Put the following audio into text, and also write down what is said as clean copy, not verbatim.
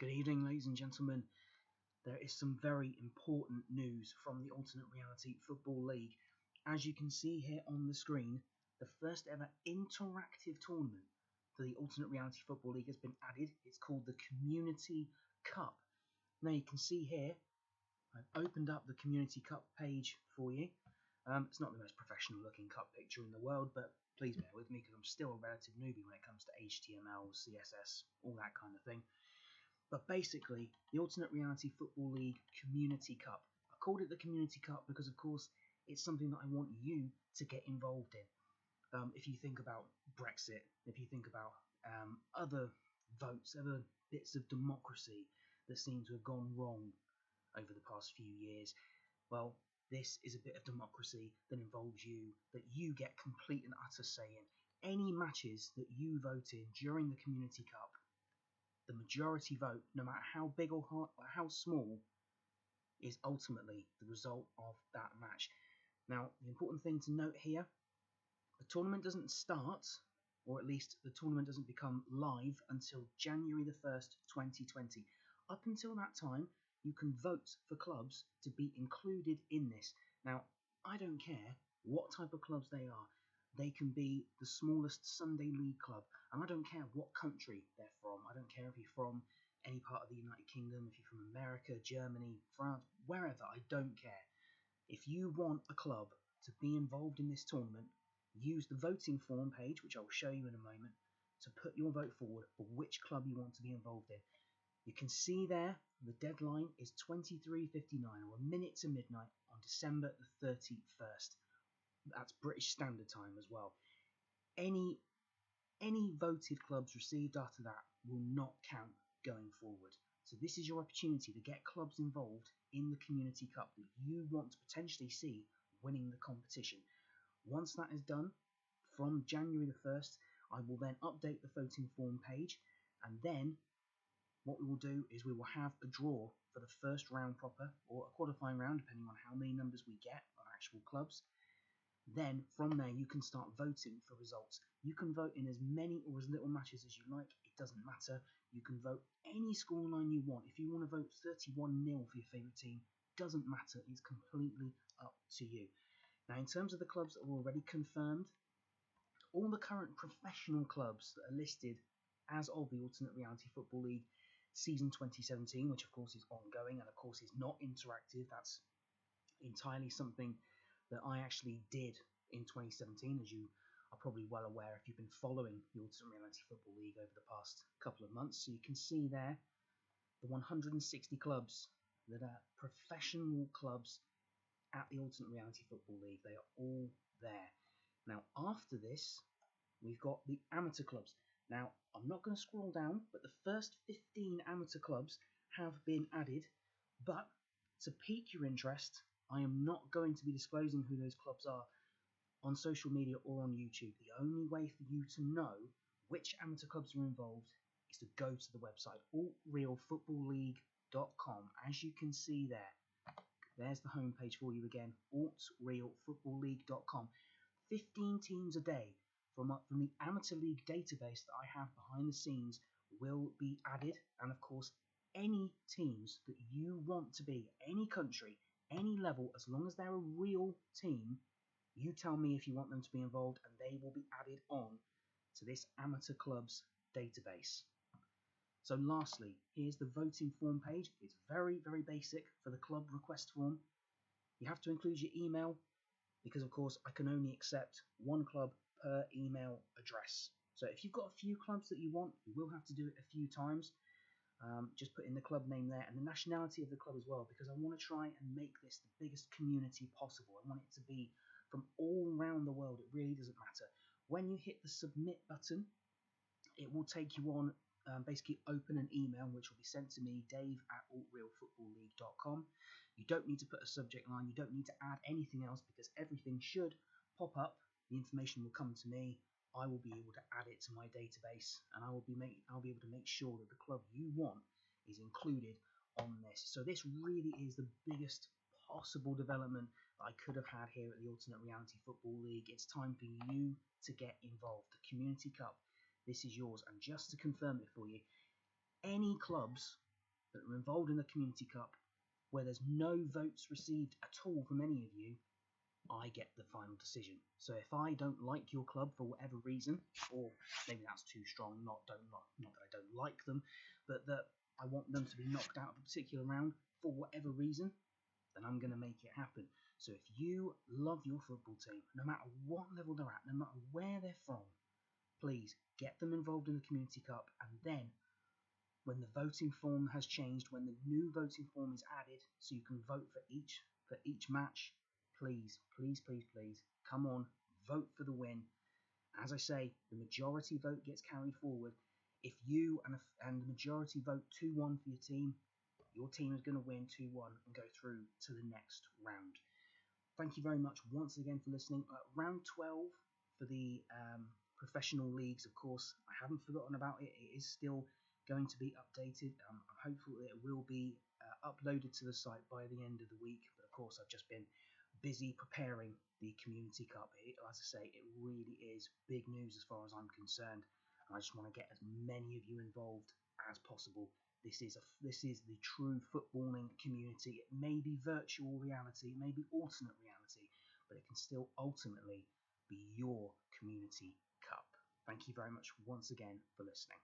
Good evening, ladies and gentlemen. There is some very important news from the Alternate Reality Football League. As you can see here on the screen, the first ever interactive tournament for the Alternate Reality Football League has been added. It's called the Community Cup. Now you can see here, I've opened up the Community Cup page for you. It's not the most professional looking cup picture in the world, but please bear with me because I'm still a relative newbie when it comes to HTML, CSS, all that kind of thing. But basically, the Alternate Reality Football League Community Cup. I called it the Community Cup because, of course, it's something that I want you to get involved in. If you think about Brexit, if you think about other votes, other bits of democracy that seem to have gone wrong over the past few years, well, this is a bit of democracy that involves you, that you get complete and utter say in. Any matches that you vote in during the Community Cup, the majority vote, no matter how big or how small, is ultimately the result of that match. Now, the important thing to note here, the tournament doesn't start, or at least the tournament doesn't become live until January the 1st, 2020. Up until that time, you can vote for clubs to be included in this. Now, I don't care what type of clubs they are. They can be the smallest Sunday league club, and I don't care what country they're from. I don't care if you're from any part of the United Kingdom, if you're from America, Germany, France, wherever, I don't care. If you want a club to be involved in this tournament, use the voting form page, which I will show you in a moment, to put your vote forward for which club you want to be involved in. You can see there the deadline is 23:59, or a minute to midnight, on December the 31st. That's British Standard Time as well. Any voted clubs received after that will not count going forward. So this is your opportunity to get clubs involved in the Community Cup that you want to potentially see winning the competition. Once that is done, from January the 1st, I will then update the voting form page, and then what we will do is we will have a draw for the first round proper, or a qualifying round, depending on how many numbers we get of actual clubs. Then, from there, you can start voting for results. You can vote in as many or as little matches as you like. It doesn't matter. You can vote any scoreline you want. If you want to vote 31-0 for your favourite team, doesn't matter. It's completely up to you. Now, in terms of the clubs that are already confirmed, all the current professional clubs that are listed as of the Alternate Reality Football League Season 2017, which of course is ongoing and of course is not interactive. That's entirely something that I actually did in 2017, as you are probably well aware if you've been following the Alternate Reality Football League over the past couple of months. So you can see there the 160 clubs that are professional clubs at the Alternate Reality Football League. They are all there. Now, after this, we've got the amateur clubs. Now, I'm not going to scroll down, but the first 15 amateur clubs have been added. But to pique your interest, I am not going to be disclosing who those clubs are on social media or on YouTube. The only way for you to know which amateur clubs are involved is to go to the website, altrealfootballleague.com. As you can see there, there's the homepage for you again, altrealfootballleague.com. 15 teams a day from the amateur league database that I have behind the scenes will be added, and of course any teams that you want to be, any country, any level, as long as they're a real team, you tell me if you want them to be involved and they will be added on to this amateur clubs database. So lastly, here's the voting form page. It's very, very basic for the club request form. You have to include your email because, of course, I can only accept one club per email address. So if you've got a few clubs that you want, you will have to do it a few times. Just put in the club name there and the nationality of the club as well, because I want to try and make this the biggest community possible. I want it to be from all around the world. It really doesn't matter. When you hit the submit button, it will take you on, basically open an email which will be sent to me, dave@altrealfootballleague.com. You don't need to put a subject line. You don't need to add anything else because everything should pop up. The information will come to me. I will be able to add it to my database, and I'll be able to make sure that the club you want is included on this. So this really is the biggest possible development that I could have had here at the Alternate Reality Football League. It's time for you to get involved. The Community Cup, this is yours. And just to confirm it for you, any clubs that are involved in the Community Cup, where there's no votes received at all from any of you, I get the final decision. So if I don't like your club for whatever reason, or maybe that's too strong, not that I don't like them, but that I want them to be knocked out of a particular round for whatever reason, then I'm going to make it happen. So if you love your football team, no matter what level they're at, no matter where they're from, please get them involved in the Community Cup, and then when the voting form has changed, when the new voting form is added, so you can vote for each match, please, please, please, please, come on, vote for the win. As I say, the majority vote gets carried forward. If you and the majority vote 2-1 for your team is going to win 2-1 and go through to the next round. Thank you very much once again for listening. Round 12 for the professional leagues, of course, I haven't forgotten about it. It is still going to be updated. I'm hopeful that it will be uploaded to the site by the end of the week. But of course, I've just been busy preparing the Community Cup. As I say, it really is big news as far as I'm concerned. And I just want to get as many of you involved as possible. This is the true footballing community. It may be virtual reality, it may be alternate reality, but it can still ultimately be your Community Cup. Thank you very much once again for listening.